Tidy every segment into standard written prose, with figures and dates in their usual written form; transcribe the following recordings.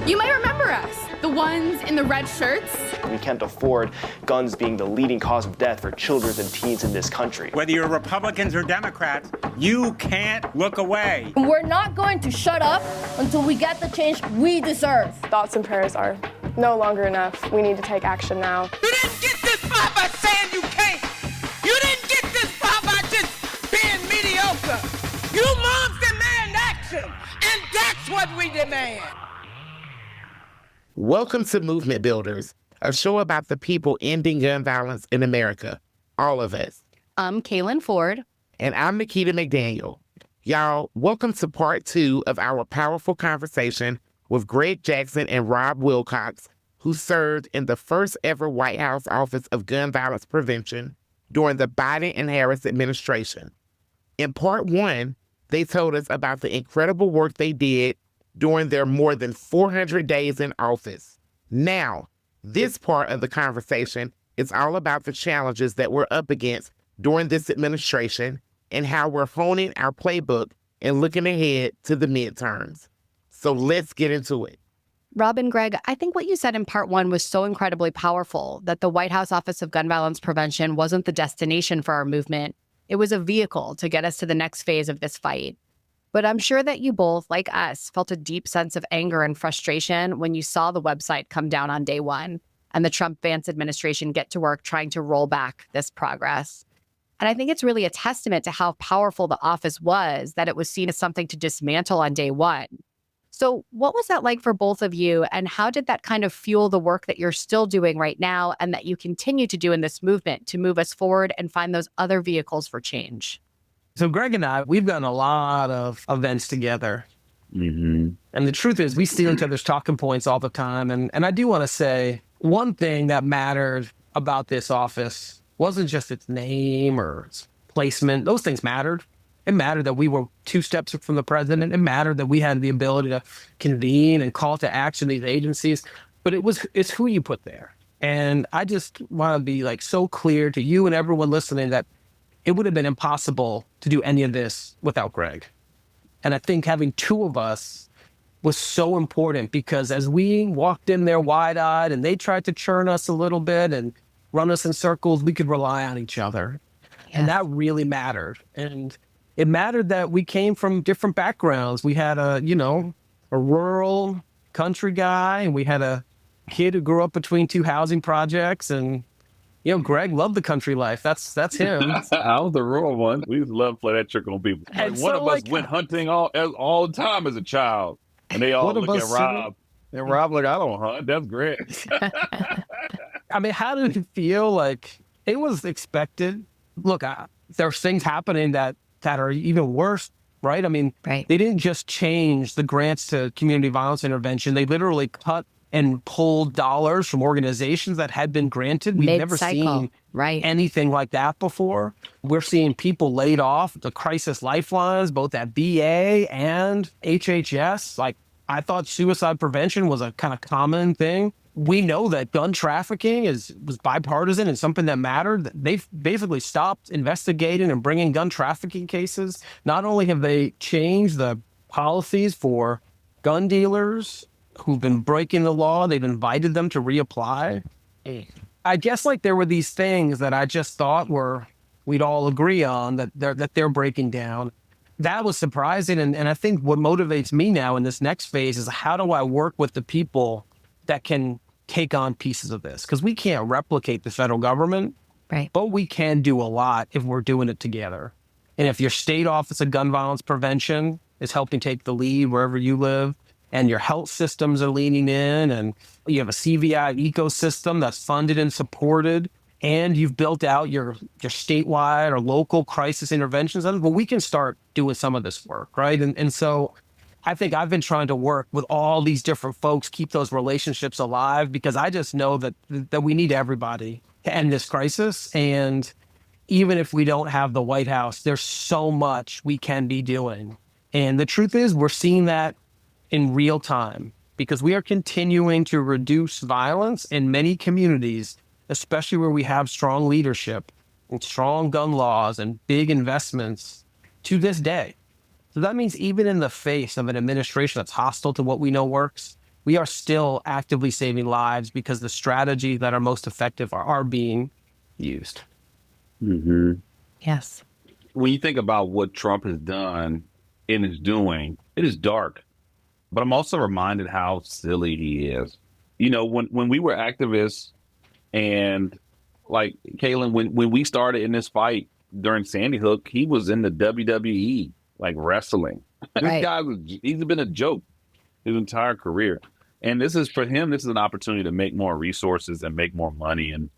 You might remember us, the ones in the red shirts. We can't afford guns being the leading cause of death for children and teens in this country. Whether you're Republicans or Democrats, you can't look away. We're not going to shut up until we get the change we deserve. Thoughts and prayers are no longer enough. We need to take action now. You didn't get this far by saying you can't. You didn't get this far by just being mediocre. You moms demand action, and that's what we demand. Welcome to Movement Builders, a show about the people ending gun violence in America. All of us. I'm Kaylin Ford. And I'm Nikita McDaniel. Y'all, welcome to part 2 of our powerful conversation with Greg Jackson and Rob Wilcox, who served in the first ever White House Office of Gun Violence Prevention during the Biden and Harris administration. In part 1, they told us about the incredible work they did during their more than 400 days in office. Now, this part of the conversation is all about the challenges that we're up against during this administration and how we're honing our playbook and looking ahead to the midterms. So let's get into it. Rob and Greg, I think what you said in part 1 was so incredibly powerful, that the White House Office of Gun Violence Prevention wasn't the destination for our movement. It was a vehicle to get us to the next phase of this fight. But I'm sure that you both, like us, felt a deep sense of anger and frustration when you saw the website come down on day 1 and the Trump-Vance Administration get to work trying to roll back this progress. And I think it's really a testament to how powerful the office was that it was seen as something to dismantle on day 1. So what was that like for both of you, and how did that kind of fuel the work that you're still doing right now and that you continue to do in this movement to move us forward and find those other vehicles for change? So Greg and I, we've done a lot of events together. Mm-hmm. And the truth is we steal each other's talking points all the time. And I do want to say one thing that mattered about this office wasn't just its name or its placement. Those things mattered. It mattered that we were 2 steps from the president. It mattered that we had the ability to convene and call to action these agencies. But it's who you put there. And I just want to be so clear to you and everyone listening that it would have been impossible to do any of this without Greg. And I think having 2 of us was so important, because as we walked in there wide-eyed and they tried to churn us a little bit and run us in circles, we could rely on each other. Yes. And that really mattered. And it mattered that we came from different backgrounds. We had a rural country guy, and we had a kid who grew up between 2 housing projects, and Greg loved the country life. That's him. I was the rural one. We used to love to play that trick on people. And one so, of us went hunting all the time as a child. And they all look at Rob. And Rob I don't hunt. That's great. I mean, how did it feel? Like, it was expected. Look, there's things happening that are even worse, right? I mean, Right. They didn't just change the grants to community violence intervention. They literally cut and pulled dollars from organizations that had been granted. We've never seen anything like that before. We're seeing people laid off, the crisis lifelines, both at VA and HHS. I thought suicide prevention was a kind of common thing. We know that gun trafficking was bipartisan and something that mattered. They've basically stopped investigating and bringing gun trafficking cases. Not only have they changed the policies for gun dealers who've been breaking the law, they've invited them to reapply. I guess there were these things that I just thought we'd all agree on that they're breaking down. That was surprising. And I think what motivates me now in this next phase is, how do I work with the people that can take on pieces of this? Because we can't replicate the federal government, Right. but we can do a lot if we're doing it together. And if your state office of gun violence prevention is helping take the lead wherever you live, and your health systems are leaning in, and you have a CVI ecosystem that's funded and supported, and you've built out your statewide or local crisis interventions, well, we can start doing some of this work, right? And so I think I've been trying to work with all these different folks, keep those relationships alive, because I just know that we need everybody to end this crisis. And even if we don't have the White House, there's so much we can be doing. And the truth is, we're seeing that in real time, because we are continuing to reduce violence in many communities, especially where we have strong leadership and strong gun laws and big investments to this day. So that means even in the face of an administration that's hostile to what we know works, we are still actively saving lives because the strategies that are most effective are being used. Mm-hmm. Yes. When you think about what Trump has done and is doing, it is dark. But I'm also reminded how silly he is. You know, when we were activists and like Kaylin, when we started in this fight during Sandy Hook, he was in the WWE, like wrestling. This guy he's been a joke his entire career. And this is for him, this is an opportunity to make more resources and make more money. And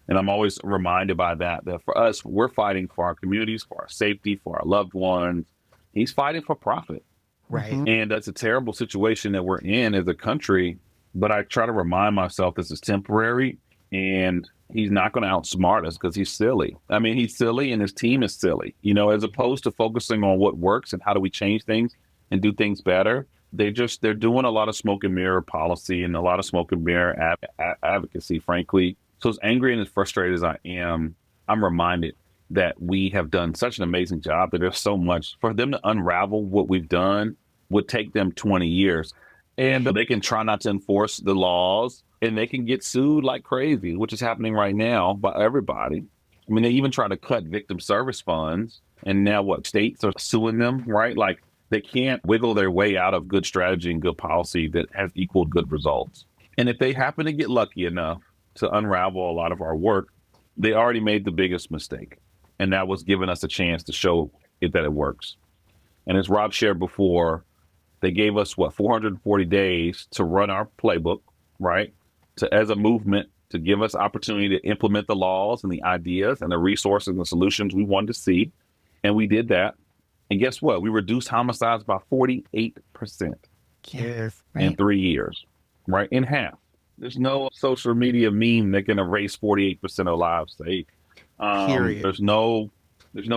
I'm always reminded by that for us, we're fighting for our communities, for our safety, for our loved ones. He's fighting for profit. Right. And that's a terrible situation that we're in as a country. But I try to remind myself this is temporary and he's not going to outsmart us because he's silly. I mean, he's silly and his team is silly, you know, as opposed to focusing on what works and how do we change things and do things better. They're doing a lot of smoke and mirror policy and a lot of smoke and mirror advocacy, frankly. So as angry and as frustrated as I am, I'm reminded that we have done such an amazing job that there's so much for them to unravel what we've done would take them 20 years. And they can try not to enforce the laws and they can get sued like crazy, which is happening right now by everybody. I mean, they even try to cut victim service funds. And now what, states are suing them, right? Like they can't wiggle their way out of good strategy and good policy that has equaled good results. And if they happen to get lucky enough to unravel a lot of our work, they already made the biggest mistake. And that was giving us a chance to show it that it works. And as Rob shared before, they gave us, 440 days to run our playbook, right? As a movement, to give us opportunity to implement the laws and the ideas and the resources and the solutions we wanted to see. And we did that. And guess what? We reduced homicides by 48% in 3 years, right? In half. There's no social media meme that can erase 48% of lives saved. Period. There's no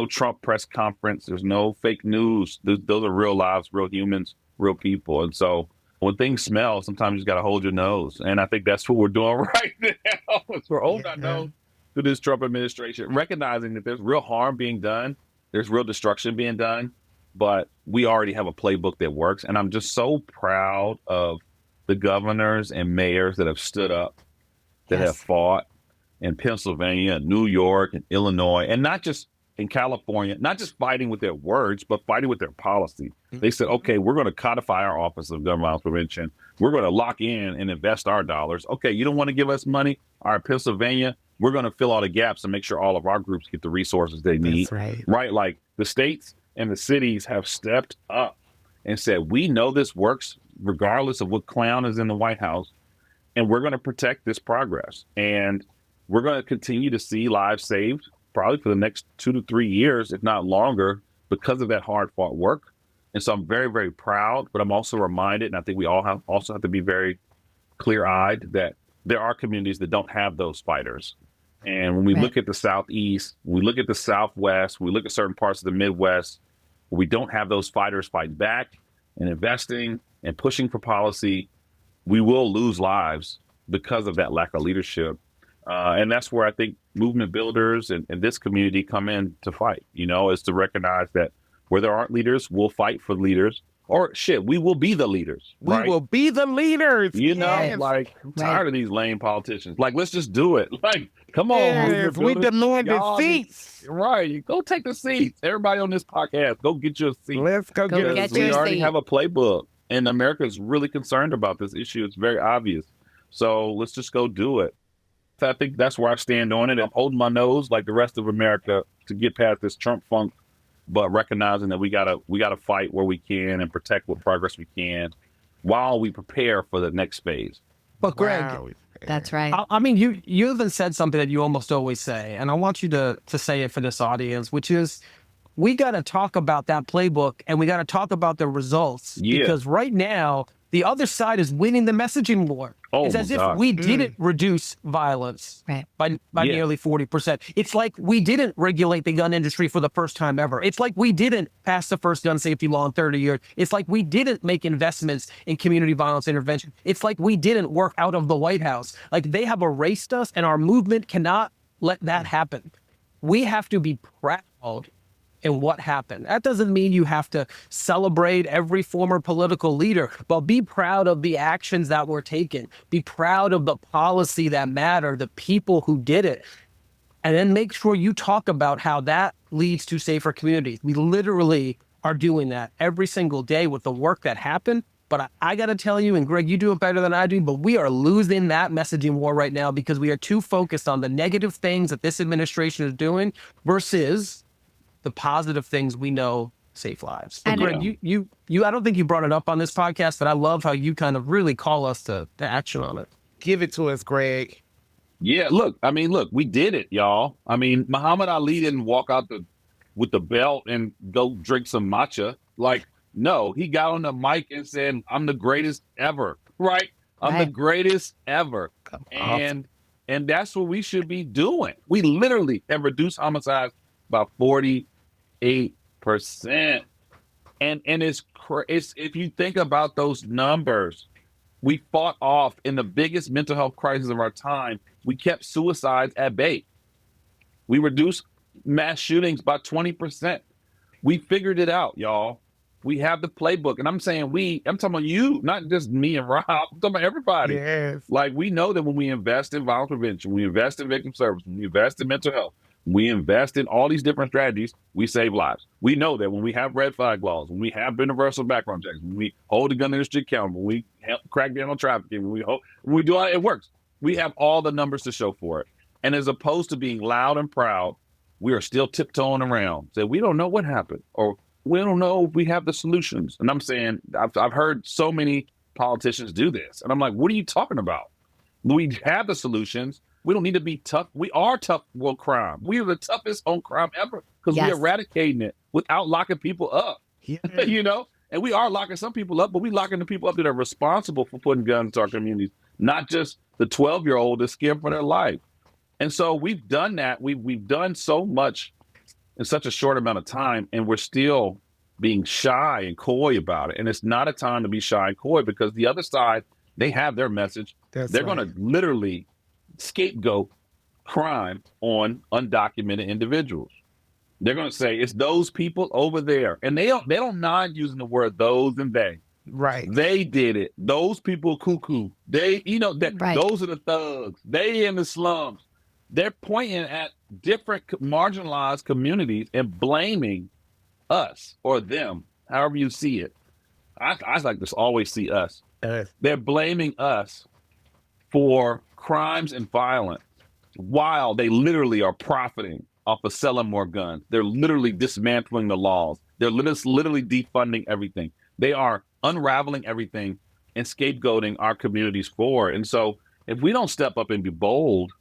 Trump press conference. There's no fake news. Those are real lives, real humans, real people. And so when things smell, sometimes you just got to hold your nose. And I think that's what we're doing right now. We're holding our nose to this Trump administration, recognizing that there's real harm being done. There's real destruction being done. But we already have a playbook that works. And I'm just so proud of the governors and mayors that have stood up, that have fought in Pennsylvania, New York, and Illinois, and not just in California, not just fighting with their words, but fighting with their policy. They said, okay, we're going to codify our Office of Gun Violence Prevention. We're going to lock in and invest our dollars. Okay, you don't want to give us money? All right, Pennsylvania, we're going to fill all the gaps and make sure all of our groups get the resources they need. That's right. Right? Like the states and the cities have stepped up and said, we know this works regardless of what clown is in the White House, and we're going to protect this progress. And we're going to continue to see lives saved probably for the next 2 to 3 years, if not longer, because of that hard-fought work. And so I'm very, very proud, but I'm also reminded, and I think we all also have to be very clear-eyed, that there are communities that don't have those fighters. And when we look at the Southeast, we look at the Southwest, we look at certain parts of the Midwest, where we don't have those fighters fighting back and investing and pushing for policy, we will lose lives because of that lack of leadership. And that's where I think movement builders and this community come in to fight, is to recognize that where there aren't leaders, we'll fight for leaders. Or we will be the leaders. We will be the leaders. I'm tired of these lame politicians. Like, let's just do it. Like, come on. We demand the seats. Right. Go take the seats. Everybody on this podcast, go get your seat. Let's go get your seat. We already have a playbook. And America is really concerned about this issue. It's very obvious. So let's just go do it. I think that's where I stand on it. I'm holding my nose like the rest of America to get past this Trump funk, but recognizing that we gotta fight where we can and protect what progress we can while we prepare for the next phase. But Greg, that's right. I mean, you even said something that you almost always say, and I want you to say it for this audience, which is we got to talk about that playbook and we got to talk about the results because right now the other side is winning the messaging war. It's as if we didn't reduce violence by nearly 40%. It's like we didn't regulate the gun industry for the first time ever. It's like we didn't pass the first gun safety law in 30 years. It's like we didn't make investments in community violence intervention. It's like we didn't work out of the White House. Like they have erased us, and our movement cannot let that happen. We have to be proud in what happened. That doesn't mean you have to celebrate every former political leader, but be proud of the actions that were taken. Be proud of the policy that mattered, the people who did it. And then make sure you talk about how that leads to safer communities. We literally are doing that every single day with the work that happened. But I got to tell you, and Greg, you do it better than I do, but we are losing that messaging war right now because we are too focused on the negative things that this administration is doing versus the positive things we know save lives. So Greg, you I don't think you brought it up on this podcast, but I love how you kind of really call us to action on it. Give it to us, Greg. Yeah, look, we did it, y'all. I mean, Muhammad Ali didn't walk out with the belt and go drink some matcha. Like, no, he got on the mic and said, I'm the greatest ever, right? I'm the greatest ever. And that's what we should be doing. We literally have reduced homicides by 48%. And it's if you think about those numbers, we fought off in the biggest mental health crisis of our time. We kept suicides at bay. We reduced mass shootings by 20%. We figured it out, y'all. We have the playbook. And I'm saying I'm talking about you, not just me and Rob. I'm talking about everybody. Yes. Like, we know that when we invest in violence prevention, we invest in victim service, when we invest in mental health, we invest in all these different strategies, we save lives. We know that when we have red flag laws, when we have universal background checks, when we hold the gun industry accountable, when we crack down on trafficking, when we do all it works. We have all the numbers to show for it. And as opposed to being loud and proud, we are still tiptoeing around. Say, we don't know what happened, or we don't know if we have the solutions. And I'm saying, I've heard so many politicians do this. And I'm like, what are you talking about? We have the solutions. We don't need to be tough. We are tough on crime. We are the toughest on crime ever because we're eradicating it without locking people up, you know? And we are locking some people up, but we locking the people up that are responsible for putting guns into our communities, not just the 12-year-old that's scared for their life. And so we've done that. We've done so much in such a short amount of time, and we're still being shy and coy about it. And it's not a time to be shy and coy because the other side, they have their message. They're going to literally scapegoat crime on undocumented individuals. They're going to say it's those people over there, and they don't mind using the word those and they. Right. They did it. Those people cuckoo. They, those are the thugs. They in the slums. They're pointing at different marginalized communities and blaming us or them, however you see it. I like to always see us. They're blaming us for crimes and violence while they literally are profiting off of selling more guns. They're literally dismantling the laws. They're literally defunding everything. They are unraveling everything and scapegoating our communities for it. And so if we don't step up and be bold,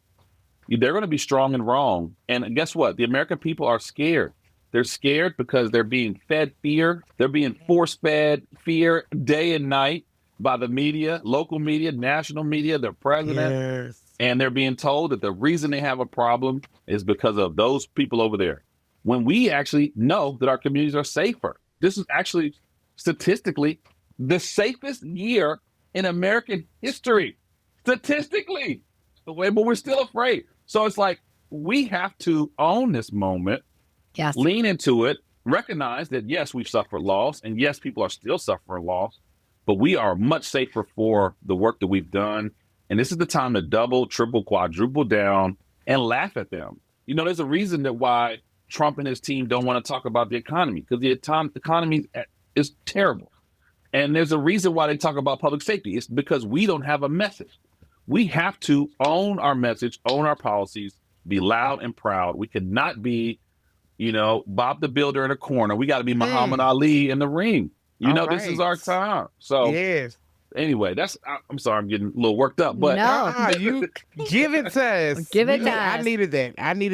they're going to be strong and wrong. And guess what? The American people are scared. They're scared because they're being fed fear. They're being force-fed fear day and night by the media, local media, national media, their president. Yes. And they're being told that the reason they have a problem is because of those people over there. When we actually know that our communities are safer. This is actually statistically the safest year in American history. Statistically. But we're still afraid. So it's like we have to own this moment, lean into it, recognize that, yes, we've suffered loss, and yes, people are still suffering loss, but we are much safer for the work that we've done. And this is the time to double, triple, quadruple down and laugh at them. You know, there's a reason that why Trump and his team don't want to talk about the economy, because the economy is terrible. And there's a reason why they talk about public safety. It's because we don't have a message. We have to own our message, own our policies, be loud and proud. We cannot be, Bob the Builder in a corner. We got to be Muhammad Ali in the ring. This is our time. So anyway, I'm sorry, I'm getting a little worked up, but you give it to us. Give it to us. I needed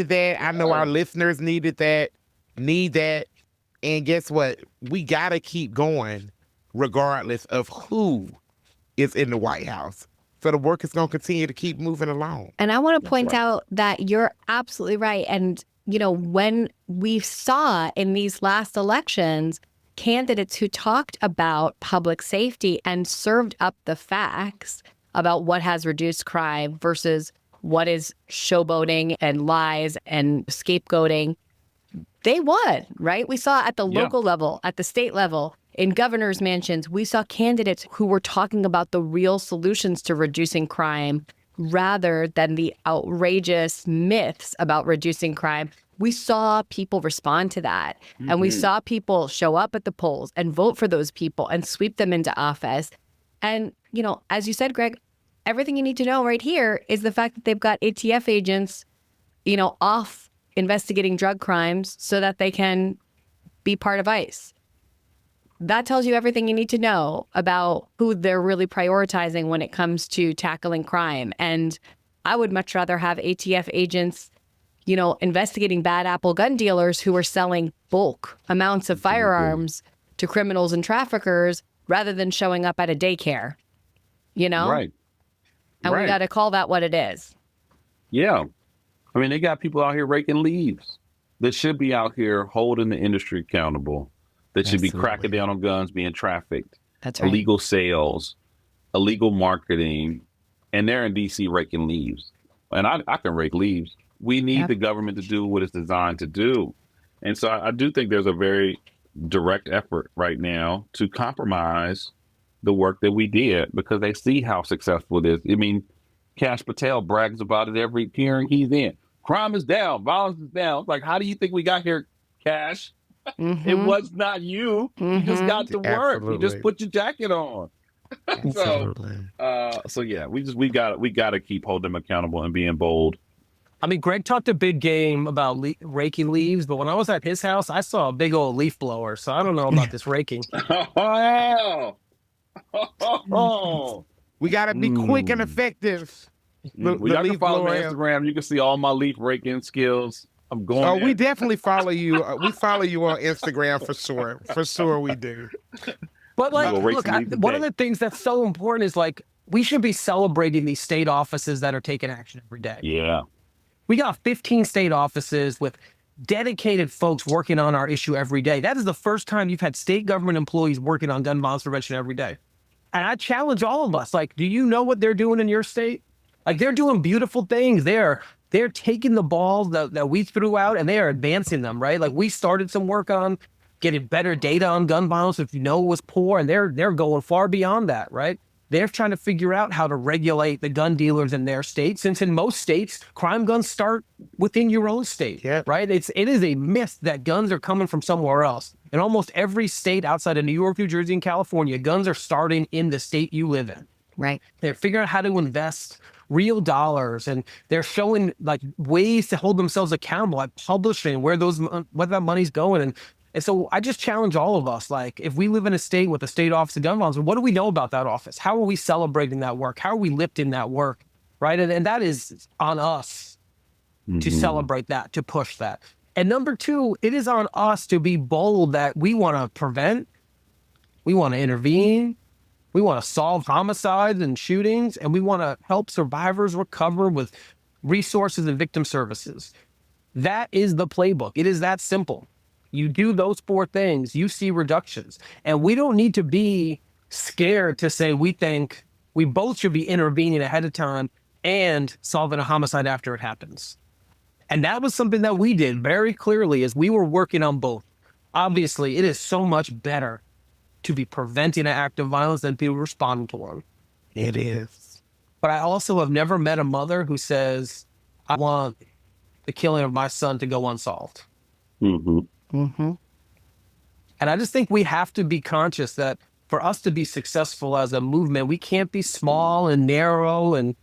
that. I know our listeners need that. And guess what? We got to keep going regardless of who is in the White House. So the work is going to continue to keep moving along. And I want to point out that you're absolutely right. And, when we saw in these last elections, candidates who talked about public safety and served up the facts about what has reduced crime versus what is showboating and lies and scapegoating, they won, right? We saw at the local level, at the state level, in governors' mansions, we saw candidates who were talking about the real solutions to reducing crime rather than the outrageous myths about reducing crime. We saw people respond to that. And we saw people show up at the polls and vote for those people and sweep them into office. And, you know, as you said, Greg, everything you need to know right here is the fact that they've got ATF agents, you know, off investigating drug crimes so that they can be part of ICE. That tells you everything you need to know about who they're really prioritizing when it comes to tackling crime. And I would much rather have ATF agents, you know, investigating bad apple gun dealers who are selling bulk amounts of firearms to criminals and traffickers rather than showing up at a daycare, you know? Right. And we got to call that what it is. Yeah. I mean, they got people out here raking leaves that should be out here holding the industry accountable, that should be cracking down on guns being trafficked. That's right. Illegal sales, illegal marketing, and they're in D.C. raking leaves. And I can rake leaves. We need the government to do what it's designed to do. And so I do think there's a very direct effort right now to compromise the work that we did because they see how successful it is. I mean, Kash Patel brags about it every hearing he's in. Crime is down, violence is down. Like, how do you think we got here, Kash? It was not you. You just got to work. You just put your jacket on. So yeah, we got to keep holding them accountable and being bold. I mean, Greg talked a big game about raking leaves, but when I was at his house, I saw a big old leaf blower. So I don't know about this raking. We got to be quick and effective. Y'all can follow me on Instagram. You can see all my leaf raking skills. I'm going. Oh, we definitely follow you. We follow you on Instagram for sure. For sure, we do. But like, look, one of the things that's so important is like we should be celebrating these state offices that are taking action every day. Yeah. We got 15 state offices with dedicated folks working on our issue every day. That is the first time you've had state government employees working on gun violence prevention every day. And I challenge all of us, like, do you know what they're doing in your state? Like, they're doing beautiful things. They're taking the balls that we threw out and they are advancing them, right? Like, we started some work on getting better data on gun violence if you know it was poor, and they're going far beyond that, right? They're trying to figure out how to regulate the gun dealers in their state, since in most states, crime guns start within your own state, right? It is a myth that guns are coming from somewhere else. In almost every state outside of New York, New Jersey, and California, guns are starting in the state you live in. Right. They're figuring out how to invest real dollars, and they're showing like ways to hold themselves accountable, like publishing where that money's going. And so I just challenge all of us, like, if we live in a state with a state office of gun violence, what do we know about that office? How are we celebrating that work? How are we lifting that work, right? And that is on us to celebrate that, to push that. And number two, it is on us to be bold that we want to prevent, we want to intervene, we want to solve homicides and shootings, and we want to help survivors recover with resources and victim services. That is the playbook. It is that simple. You do those four things, you see reductions. And we don't need to be scared to say we think we both should be intervening ahead of time and solving a homicide after it happens. And that was something that we did very clearly as we were working on both. Obviously, it is so much better to be preventing an act of violence than be responding to one. It is. But I also have never met a mother who says, I want the killing of my son to go unsolved. And I just think we have to be conscious that for us to be successful as a movement, we can't be small and narrow and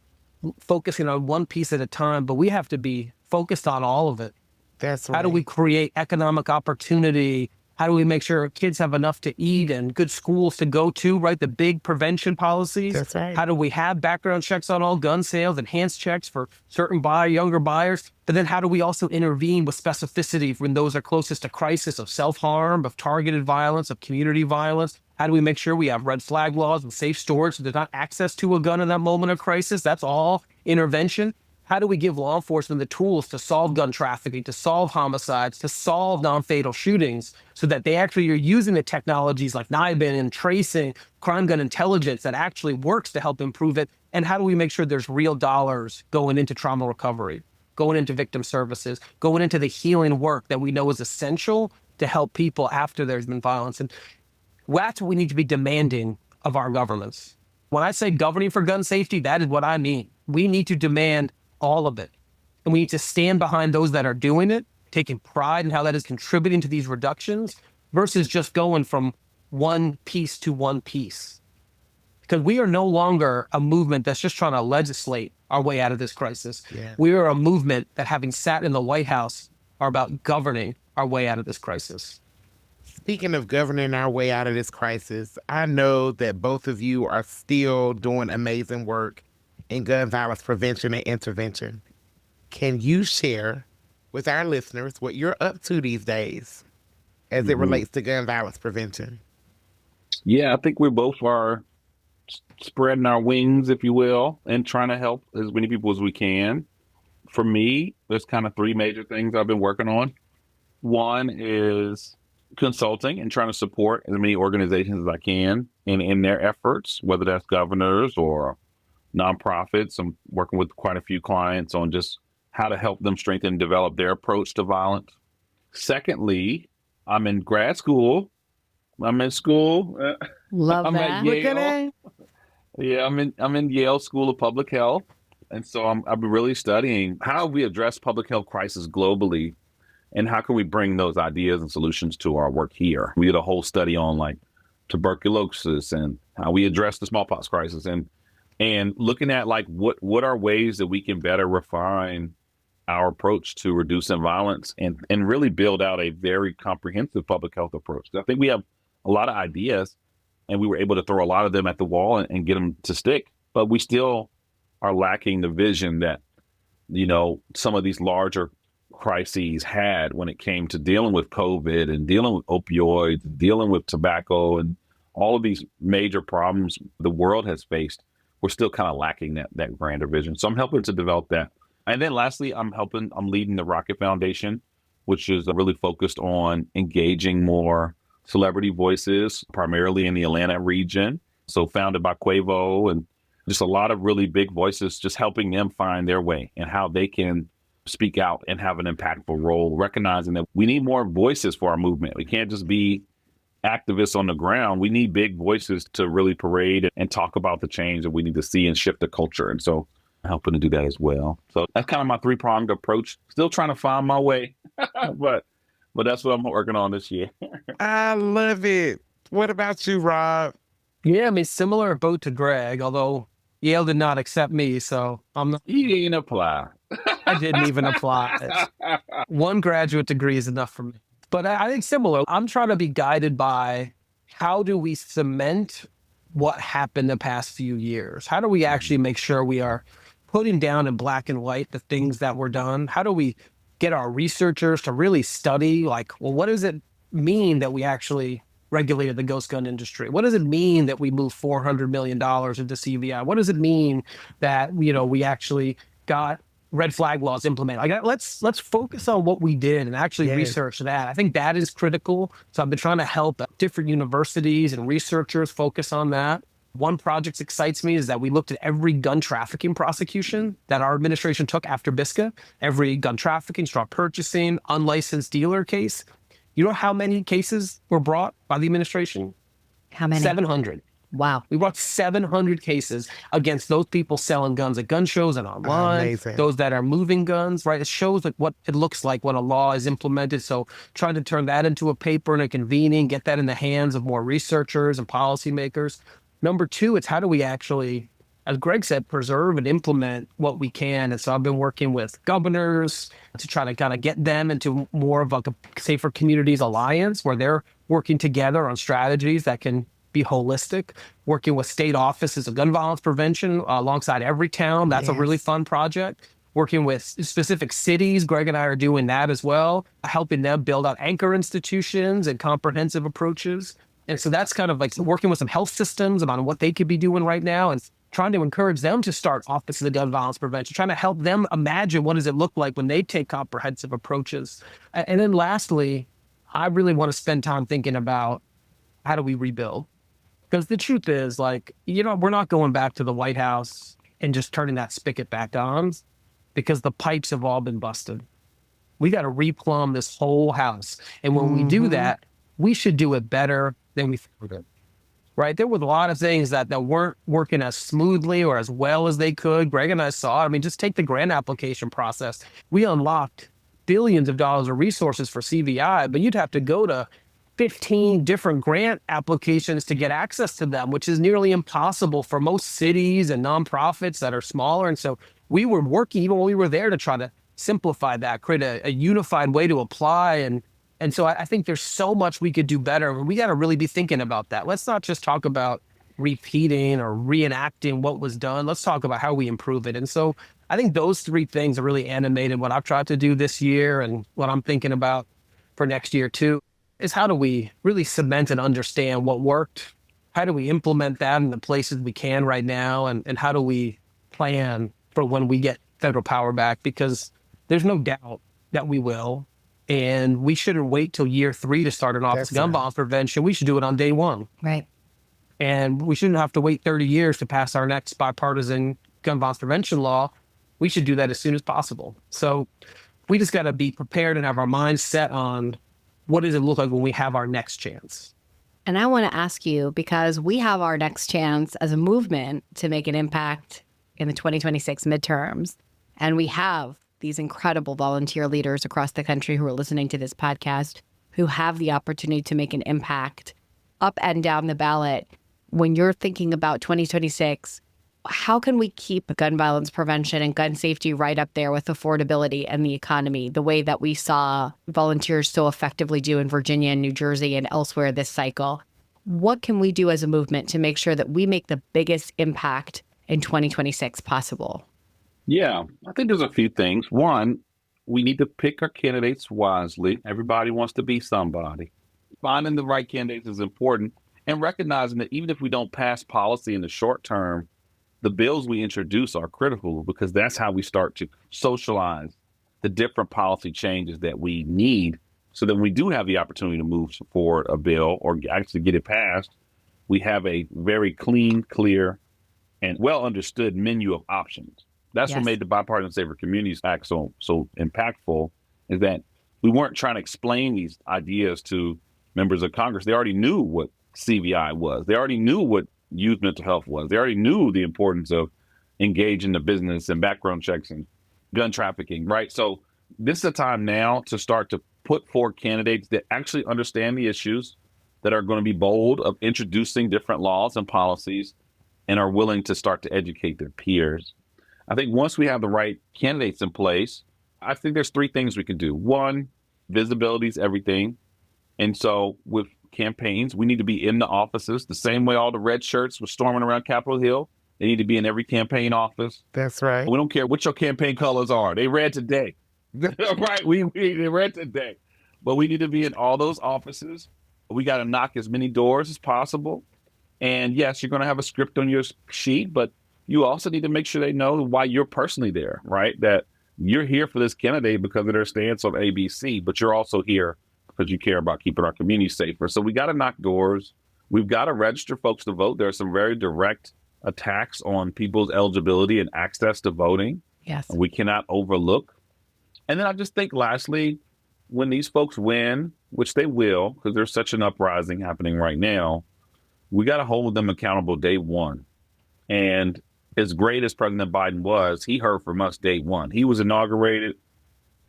focusing on one piece at a time, but we have to be focused on all of it. That's right. How do we create economic opportunity? How do we make sure kids have enough to eat and good schools to go to, right? The big prevention policies. That's right. How do we have background checks on all gun sales, enhanced checks for certain younger buyers? But then how do we also intervene with specificity when those are closest to crisis of self-harm, of targeted violence, of community violence? How do we make sure we have red flag laws and safe storage so there's not access to a gun in that moment of crisis? That's all intervention. How do we give law enforcement the tools to solve gun trafficking, to solve homicides, to solve non-fatal shootings so that they actually are using the technologies like NIBIN and tracing, crime gun intelligence that actually works to help improve it? And how do we make sure there's real dollars going into trauma recovery? going into victim services, going into the healing work that we know is essential to help people after there's been violence. And that's what we need to be demanding of our governments. When I say governing for gun safety, that is what I mean. We need to demand all of it. And we need to stand behind those that are doing it, taking pride in how that is contributing to these reductions versus just going from one piece to one piece. Because we are no longer a movement that's just trying to legislate our way out of this crisis. Yeah. We are a movement that, having sat in the White House, are about governing our way out of this crisis. Speaking of governing our way out of this crisis, I know that both of you are still doing amazing work in gun violence prevention and intervention. Can you share with our listeners what you're up to these days as it relates to gun violence prevention? Yeah, I think we both are spreading our wings, if you will, and trying to help as many people as we can. For me, there's kind of three major things I've been working on. One is consulting and trying to support as many organizations as I can in their efforts, whether that's governors or nonprofits. I'm working with quite a few clients on just how to help them strengthen and develop their approach to violence. Secondly, I'm in grad school. I'm in school. Love I'm that. at Yale. Yeah, I'm in Yale School of Public Health. And so I've been really studying how we address public health crisis globally and how can we bring those ideas and solutions to our work here. We did a whole study on like tuberculosis and how we address the smallpox crisis and looking at like what are ways that we can better refine our approach to reducing violence and really build out a very comprehensive public health approach. I think we have a lot of ideas and we were able to throw a lot of them at the wall and get them to stick, but we still are lacking the vision that, you know, some of these larger crises had when it came to dealing with COVID and dealing with opioids, dealing with tobacco and all of these major problems the world has faced. We're still kind of lacking that grander vision. So I'm helping to develop that. And then lastly, I'm leading the Rocket Foundation, which is really focused on engaging more celebrity voices, primarily in the Atlanta region. So founded by Quavo and just a lot of really big voices, just helping them find their way and how they can speak out and have an impactful role, recognizing that we need more voices for our movement. We can't just be activists on the ground. We need big voices to really parade and talk about the change that we need to see and shift the culture. And so helping to do that as well. So that's kind of my three-pronged approach. Still trying to find my way, but that's what I'm working on this year. I love it. What about you, Rob? Yeah, I mean, similar boat to Greg, although Yale did not accept me, so I'm not. You didn't apply. I didn't even apply. One graduate degree is enough for me. But I think similar, I'm trying to be guided by how do we cement what happened the past few years? How do we actually make sure we are putting down in black and white the things that were done? How do we get our researchers to really study, like, well, what does it mean that we actually regulated the ghost gun industry? What does it mean that we moved $400 million into CVI? What does it mean that, you know, we actually got red flag laws implemented? Like, let's focus on what we did and actually research that. I think that is critical. So I've been trying to help different universities and researchers focus on that. One project excites me is that we looked at every gun trafficking prosecution that our administration took after BISCA, every gun trafficking, straw purchasing, unlicensed dealer case. You know how many cases were brought by the administration? How many? 700. Wow. We brought 700 cases against those people selling guns at gun shows and online, Amazing. those that are moving guns, right? It shows like what it looks like when a law is implemented. So trying to turn that into a paper and a convening, get that in the hands of more researchers and policymakers. Number two, it's how do we actually, as Greg said, preserve and implement what we can. And so I've been working with governors to try to kind of get them into more of like a Safer Communities Alliance where they're working together on strategies that can be holistic, working with state offices of gun violence prevention alongside every town. That's a really fun project. Working with specific cities, Greg and I are doing that as well, helping them build out anchor institutions and comprehensive approaches. And so that's kind of like working with some health systems on what they could be doing right now and trying to encourage them to start offices of gun violence prevention, trying to help them imagine what does it look like when they take comprehensive approaches. And then lastly, I really want to spend time thinking about how do we rebuild? Because the truth is, like, you know, we're not going back to the White House and just turning that spigot back on. because the pipes have all been busted. We got to replumb this whole house. And when we do that, we should do it better than we think we did. Right? There was a lot of things that weren't working as smoothly or as well as they could. Greg and I saw it. I mean, just take the grant application process. We unlocked billions of dollars of resources for CVI, but you'd have to go to 15 different grant applications to get access to them, which is nearly impossible for most cities and nonprofits that are smaller. And so we were working, even when we were there, to try to simplify that, create a unified way to apply. And so I think there's so much we could do better. And we got to really be thinking about that. Let's not just talk about repeating or reenacting what was done. Let's talk about how we improve it. And so I think those three things are really animated what I've tried to do this year and what I'm thinking about for next year too, is how do we really cement and understand what worked? How do we implement that in the places we can right now? And how do we plan for when we get federal power back? Because there's no doubt that we will. And we shouldn't wait till year 3 to start an office of gun violence prevention. We should do it on day 1. Right. And we shouldn't have to wait 30 years to pass our next bipartisan gun violence prevention law. We should do that as soon as possible. So we just got to be prepared and have our minds set on what does it look like when we have our next chance. And I want to ask you, because we have our next chance as a movement to make an impact in the 2026 midterms. And we have these incredible volunteer leaders across the country who are listening to this podcast who have the opportunity to make an impact up and down the ballot. When you're thinking about 2026, how can we keep gun violence prevention and gun safety right up there with affordability and the economy, the way that we saw volunteers so effectively do in Virginia and New Jersey and elsewhere this cycle? What can we do as a movement to make sure that we make the biggest impact in 2026 possible? Yeah, I think there's a few things. One, we need to pick our candidates wisely. Everybody wants to be somebody. Finding the right candidates is important, and recognizing that even if we don't pass policy in the short term, the bills we introduce are critical, because that's how we start to socialize the different policy changes that we need, so that when we do have the opportunity to move forward a bill or actually get it passed, we have a very clean, clear, and well understood menu of options. That's what made the Bipartisan Safer Communities Act so impactful, is that we weren't trying to explain these ideas to members of Congress. They already knew what CVI was. They already knew what youth mental health was. They already knew the importance of engaging the business and background checks and gun trafficking, right? So this is a time now to start to put forward candidates that actually understand the issues, that are going to be bold of introducing different laws and policies, and are willing to start to educate their peers. I think once we have the right candidates in place, I think there's 3 things we can do. One, visibility is everything. And so with campaigns, we need to be in the offices the same way all the red shirts were storming around Capitol Hill. They need to be in every campaign office. That's right. We don't care what your campaign colors are. They red today. Right? They red today. But we need to be in all those offices. We got to knock as many doors as possible. And yes, you're going to have a script on your sheet, but you also need to make sure they know why you're personally there, right? That you're here for this candidate because of their stance on ABC, but you're also here because you care about keeping our community safer. So we got to knock doors. We've got to register folks to vote. There are some very direct attacks on people's eligibility and access to voting. Yes. We cannot overlook. And then I just think, lastly, when these folks win, which they will, because there's such an uprising happening right now, we got to hold them accountable day 1. And as great as President Biden was, he heard from us day 1. He was inaugurated,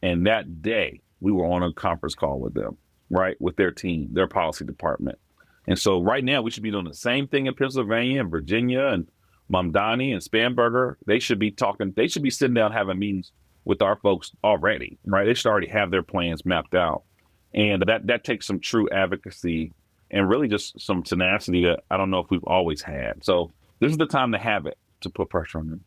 and that day we were on a conference call with them, right, with their team, their policy department. And so right now we should be doing the same thing in Pennsylvania and Virginia and Mamdani and Spanberger. They should be talking. They should be sitting down having meetings with our folks already, right? They should already have their plans mapped out. And that takes some true advocacy and really just some tenacity that I don't know if we've always had. So this is the time to have it, to put pressure on them.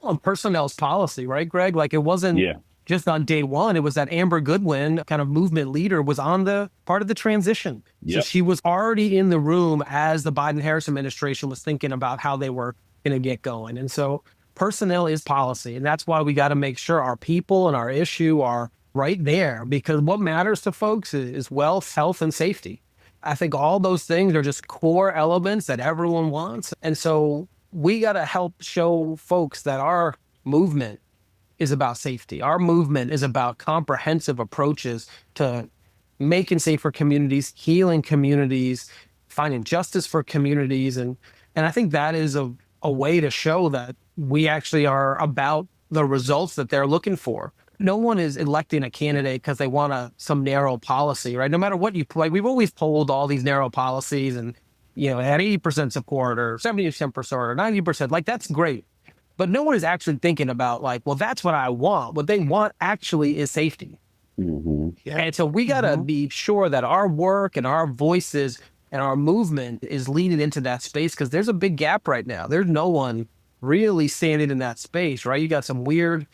Well, personnel's policy, right, Greg? Like, it wasn't just on day 1. It was that Amber Goodwin, kind of movement leader, was on the part of the transition. Yep. So she was already in the room as the Biden-Harris administration was thinking about how they were going to get going. And so personnel is policy. And that's why we got to make sure our people and our issue are right there, because what matters to folks is wealth, health, and safety. I think all those things are just core elements that everyone wants. And so we got to help show folks that our movement is about safety. Our movement is about comprehensive approaches to making safer communities, healing communities, finding justice for communities. And I think that is a way to show that we actually are about the results that they're looking for. No one is electing a candidate because they want some narrow policy, right? No matter what you like, we've always polled all these narrow policies and, at 80% support or 70% support or 90%, like that's great. But no one is actually thinking about well, that's what I want. What they want actually is safety. Mm-hmm. Yeah. And so we got to be sure that our work and our voices and our movement is leading into that space, because there's a big gap right now. There's no one really standing in that space, right? You got some weird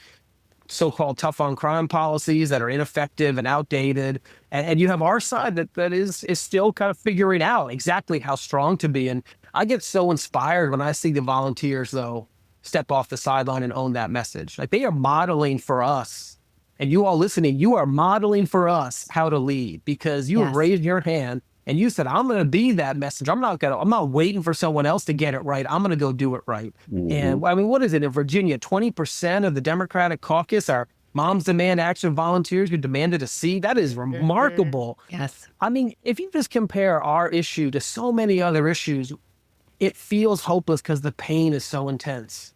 so-called tough on crime policies that are ineffective and outdated. And you have our side that is still kind of figuring out exactly how strong to be. And I get so inspired when I see the volunteers, though, step off the sideline and own that message. Like, they are modeling for us. And you all listening, you are modeling for us how to lead, because you have raised your hand and you said, I'm going to be that message. I'm not waiting for someone else to get it right. I'm going to go do it right. Mm-hmm. And I mean, what is it in Virginia? 20% of the Democratic caucus are Moms Demand Action volunteers who demanded a seat. That is remarkable. Yes. I mean, if you just compare our issue to so many other issues, it feels hopeless because the pain is so intense.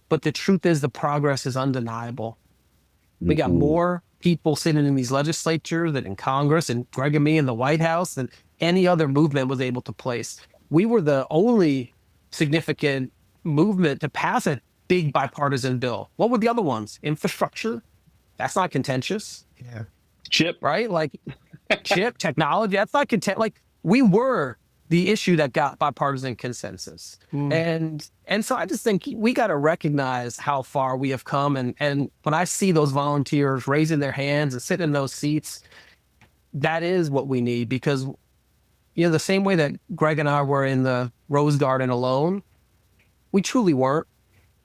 But the truth is, the progress is undeniable. We got more people sitting in these legislatures and in Congress and Greg and me in the White House than any other movement was able to place. We were the only significant movement to pass a big bipartisan bill. What were the other ones? Infrastructure? That's not contentious. Yeah. Chip. Right? Like chip, technology, that's not contentious. Like, we were the issue that got bipartisan consensus. And so I just think we got to recognize how far we have come. And when I see those volunteers raising their hands and sitting in those seats, that is what we need. Because, the same way that Greg and I were in the Rose Garden alone, we truly weren't,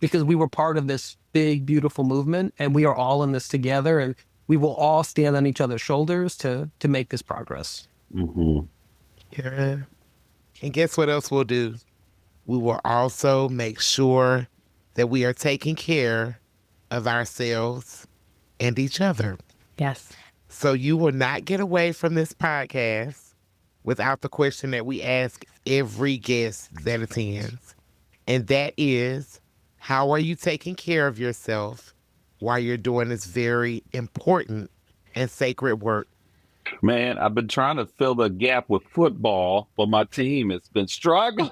because we were part of this big, beautiful movement, and we are all in this together, and we will all stand on each other's shoulders to make this progress. Mm-hmm. Yeah. And guess what else we'll do? We will also make sure that we are taking care of ourselves and each other. Yes. So you will not get away from this podcast without the question that we ask every guest that attends. And that is, how are you taking care of yourself while you're doing this very important and sacred work? Man, I've been trying to fill the gap with football, but my team has been struggling.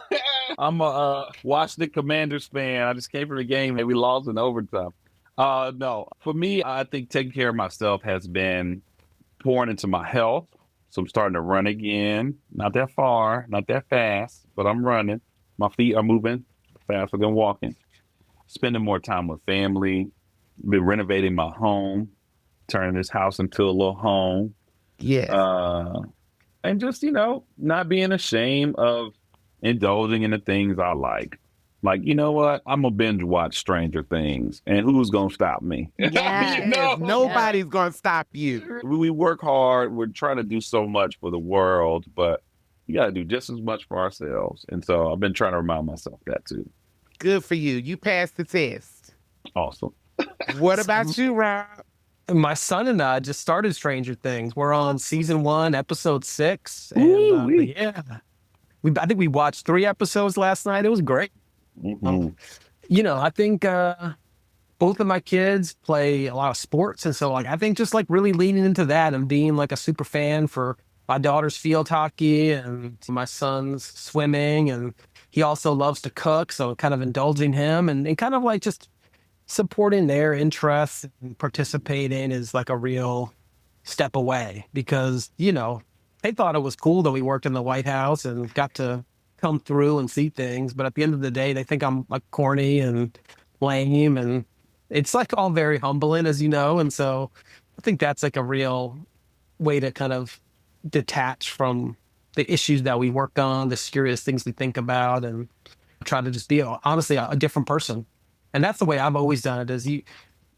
I'm a Washington Commanders fan. I just came from the game and we lost in overtime. No, for me, I think taking care of myself has been pouring into my health. So I'm starting to run again. Not that far, not that fast, but I'm running. My feet are moving faster than walking. Spending more time with family. Been renovating my home, turning this house into a little home. Yeah. And just, not being ashamed of indulging in the things I like. Like, you know what? I'm going to binge watch Stranger Things. And who's going to stop me? Yes. Nobody's going to stop you. We work hard. We're trying to do so much for the world, but you got to do just as much for ourselves. And so I've been trying to remind myself that too. Good for you. You passed the test. Awesome. What about you, Rob? My son and I just started Stranger Things. We're on season 1, episode 6. Ooh-wee. Yeah. I think we watched 3 episodes last night. It was great. Mm-hmm. I think both of my kids play a lot of sports. And so I think just really leaning into that and being a super fan for my daughter's field hockey and my son's swimming. And he also loves to cook. So kind of indulging him and kind of just supporting their interests and participating is a real step away, because, they thought it was cool that we worked in the White House and got to come through and see things. But at the end of the day, they think I'm corny and lame, and it's all very humbling, as you know. And so I think that's a real way to kind of detach from the issues that we work on, the serious things we think about, and try to just be honestly a different person. And that's the way I've always done it.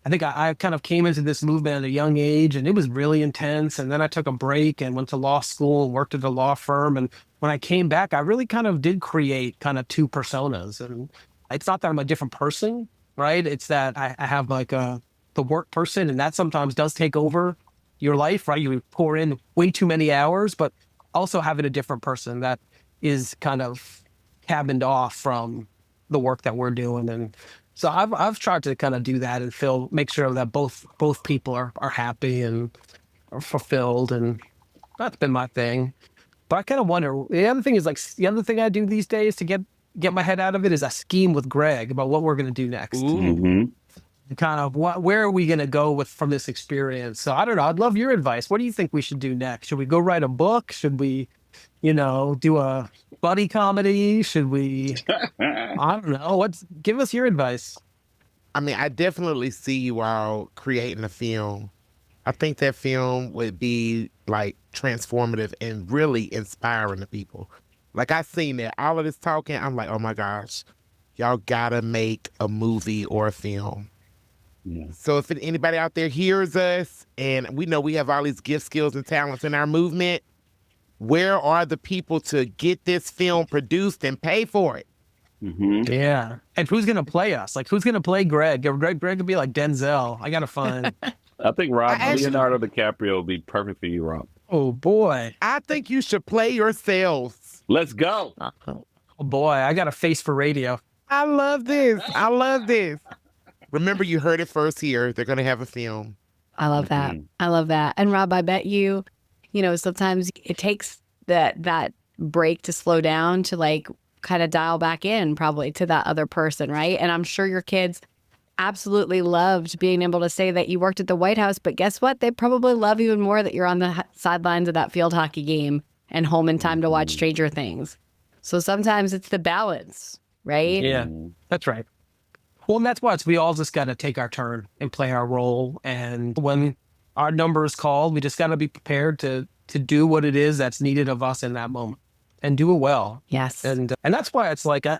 I think I kind of came into this movement at a young age, and it was really intense. And then I took a break and went to law school and worked at a law firm. And when I came back, I really kind of did create kind of 2 personas. And it's not that I'm a different person, right? It's that I have like the work person, and that sometimes does take over your life, right? You pour in way too many hours, but also having a different person that is kind of cabined off from the work that we're doing. And so I've tried to kind of do that and make sure that both people are happy and are fulfilled, and that's been my thing. But I kind of wonder, the other thing I do these days to get my head out of it is I scheme with Greg about what we're going to do next. Mm-hmm. Kind of where are we going to go from this experience? So I don't know. I'd love your advice. What do you think we should do next? Should we go write a book? Should we, do a buddy comedy? Should we, I don't know. Give us your advice. I mean, I definitely see you all creating a film. I think that film would be like transformative and really inspiring to people. Like I seen that, all of this talking, I'm like, oh my gosh, y'all gotta make a movie or a film. Yeah. So if anybody out there hears us, and we know we have all these gifts, skills, and talents in our movement, where are the people to get this film produced and pay for it? Mm-hmm. Yeah. And who's going to play us? Like, who's going to play Greg? Greg could be like Denzel. I got to find. I think Leonardo DiCaprio would be perfect for you, Rob. Oh, boy. I think you should play yourselves. Let's go. Oh, boy. I got a face for radio. I love this. I love this. Remember, you heard it first here. They're going to have a film. I love that. I love that. And Rob, I bet you, sometimes it takes that break to slow down to like kind of dial back in probably to that other person, right? And I'm sure your kids absolutely loved being able to say that you worked at the White House, but guess what? They probably love even more that you're on the sidelines of that field hockey game and home in time to watch Stranger Things. So sometimes it's the balance, right? Yeah, that's right. Well, and that's what we all just got to take our turn and play our role. And when our number is called, we just got to be prepared to do what it is that's needed of us in that moment and do it well. Yes. And that's why it's like, I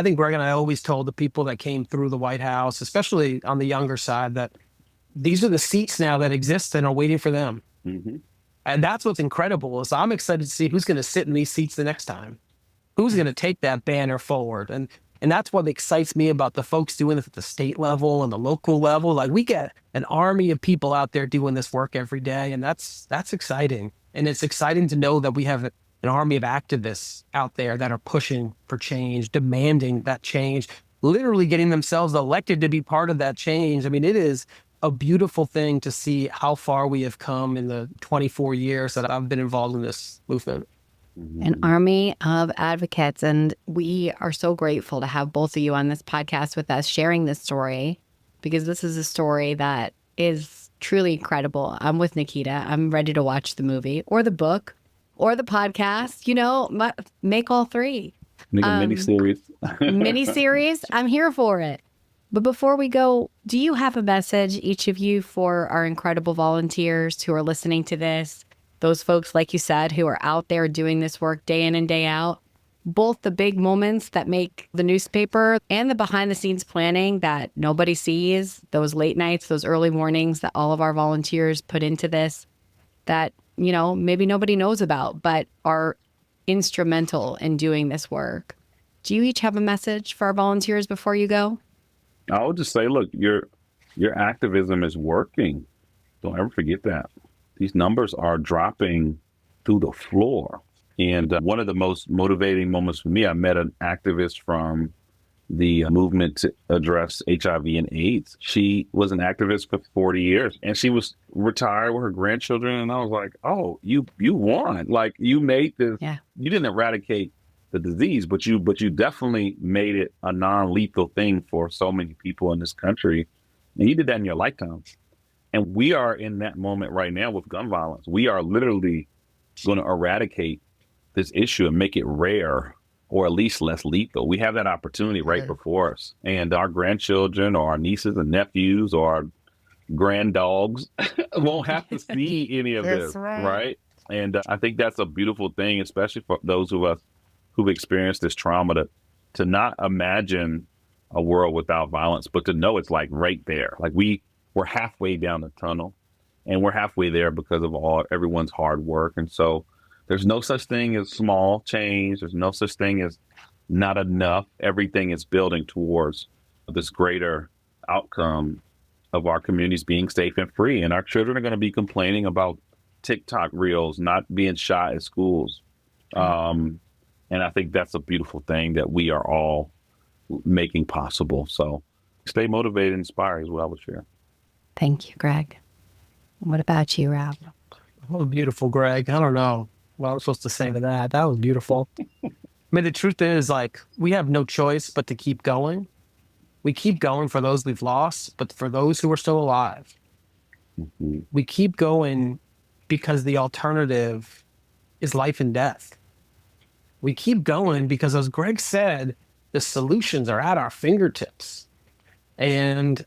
think Greg and I always told the people that came through the White House, especially on the younger side, that these are the seats now that exist and are waiting for them. Mm-hmm. And that's what's incredible is I'm excited to see who's going to sit in these seats the next time. Who's going to take that banner forward? And that's what excites me about the folks doing this at the state level and the local level. Like we get an army of people out there doing this work every day. And that's exciting. And it's exciting to know that we have an army of activists out there that are pushing for change, demanding that change, literally getting themselves elected to be part of that change. I mean, it is a beautiful thing to see how far we have come in the 24 years that I've been involved in this movement. An army of advocates. And we are so grateful to have both of you on this podcast with us sharing this story, because this is a story that is truly incredible. I'm with Nikita. I'm ready to watch the movie or the book or the podcast, make all three. Make a miniseries. Miniseries. I'm here for it. But before we go, do you have a message, each of you, for our incredible volunteers who are listening to this? Those folks, like you said, who are out there doing this work day in and day out, both the big moments that make the newspaper and the behind the scenes planning that nobody sees, those late nights, those early mornings that all of our volunteers put into this, that, maybe nobody knows about, but are instrumental in doing this work. Do you each have a message for our volunteers before you go? I would just say, look, your activism is working. Don't ever forget that. These numbers are dropping through the floor. And one of the most motivating moments for me, I met an activist from the movement to address HIV and AIDS. She was an activist for 40 years and she was retired with her grandchildren. And I was like, oh, you won. Like you made this, You didn't eradicate the disease, but you definitely made it a non-lethal thing for so many people in this country. And you did that in your lifetime. And we are in that moment right now with gun violence. We are literally going to eradicate this issue and make it rare, or at least less lethal. We have that opportunity right before us. And our grandchildren or our nieces and nephews or our granddogs won't have to see any of this, right? And I think that's a beautiful thing, especially for those of us who've experienced this trauma, to not imagine a world without violence, but to know it's like right there. Like we're halfway down the tunnel, and we're halfway there because of everyone's hard work. And so there's no such thing as small change. There's no such thing as not enough. Everything is building towards this greater outcome of our communities being safe and free. And our children are going to be complaining about TikTok reels not being shot at schools. And I think that's a beautiful thing that we are all making possible. So stay motivated and inspired is what I would share. Thank you, Greg. What about you, Rob? Oh, beautiful, Greg. I don't know what I'm supposed to say to that. That was beautiful. I mean, the truth is, like, we have no choice but to keep going. We keep going for those we've lost, but for those who are still alive, we keep going because the alternative is life and death. We keep going because, as Greg said, the solutions are at our fingertips. And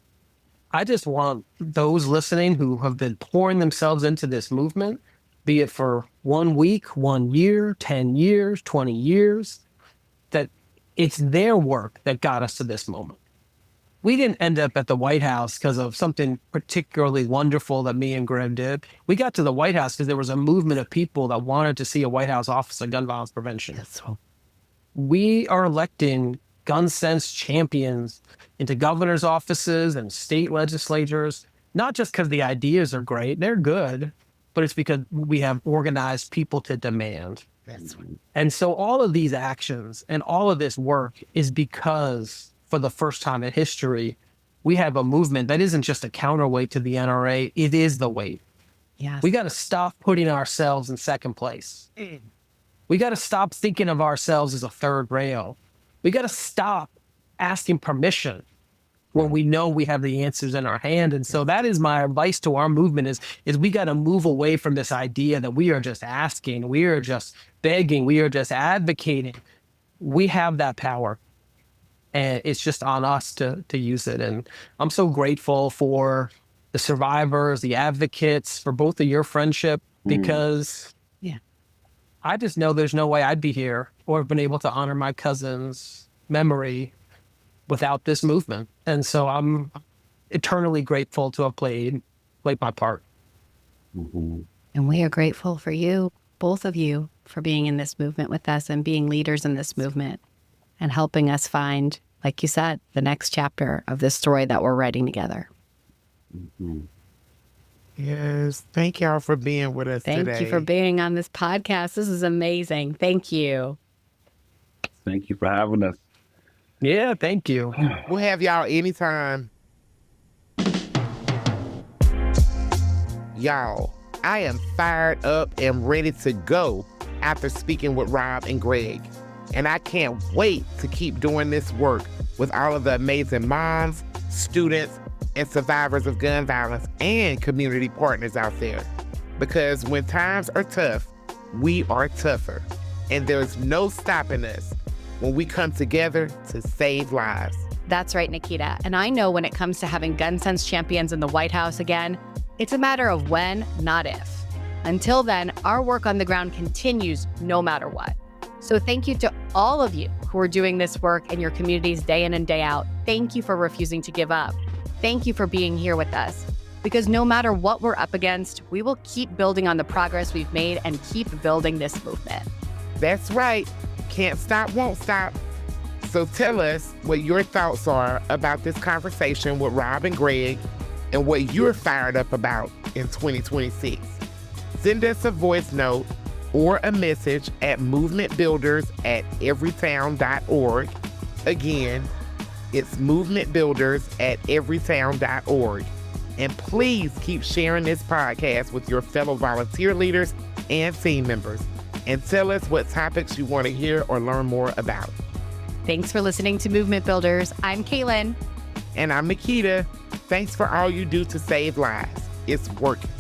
I just want those listening who have been pouring themselves into this movement, be it for 1 week, 1 year, 10 years, 20 years, that it's their work that got us to this moment. We didn't end up at the White House because of something particularly wonderful that me and Greg did. We got to the White House because there was a movement of people that wanted to see a White House Office of Gun Violence Prevention. That's right. We are electing gun sense champions into governor's offices and state legislatures, not just because the ideas are great, they're good, but it's because we have organized people to demand. That's right. And so all of these actions and all of this work is because for the first time in history, we have a movement that isn't just a counterweight to the NRA, it is the weight. Yes. We got to stop putting ourselves in second place. We got to stop thinking of ourselves as a third rail. We got to stop asking permission when we know we have the answers in our hand. And so that is my advice to our movement is we got to move away from this idea that we are just asking, we are just begging, we are just advocating. We have that power. And it's just on us to use it. And I'm so grateful for the survivors, the advocates, for both of your friendship, because I just know there's no way I'd be here or have been able to honor my cousin's memory without this movement. And so I'm eternally grateful to have played my part. And we are grateful for you, both of you, for being in this movement with us and being leaders in this movement and helping us find, like you said, the next chapter of this story that we're writing together. Yes. Thank y'all for being with us today. Thank you for being on this podcast. This is amazing. Thank you. Thank you for having us. Yeah, thank you. We'll have y'all anytime. Y'all, I am fired up and ready to go after speaking with Rob and Greg. And I can't wait to keep doing this work with all of the amazing moms, students, and survivors of gun violence and community partners out there. Because when times are tough, we are tougher. And there's no stopping us when we come together to save lives. That's right, Nikita. And I know when it comes to having gun sense champions in the White House again, it's a matter of when, not if. Until then, our work on the ground continues no matter what. So thank you to all of you who are doing this work in your communities day in and day out. Thank you for refusing to give up. Thank you for being here with us. Because no matter what we're up against, we will keep building on the progress we've made and keep building this movement. That's right. Can't stop, won't stop. So tell us what your thoughts are about this conversation with Rob and Greg and what you're fired up about in 2026. Send us a voice note or a message at movementbuilders@everytown.org. Again, it's movementbuilders@everytown.org. And please keep sharing this podcast with your fellow volunteer leaders and team members. And tell us what topics you want to hear or learn more about. Thanks for listening to Movement Builders. I'm Kaylin. And I'm Nikita. Thanks for all you do to save lives. It's working.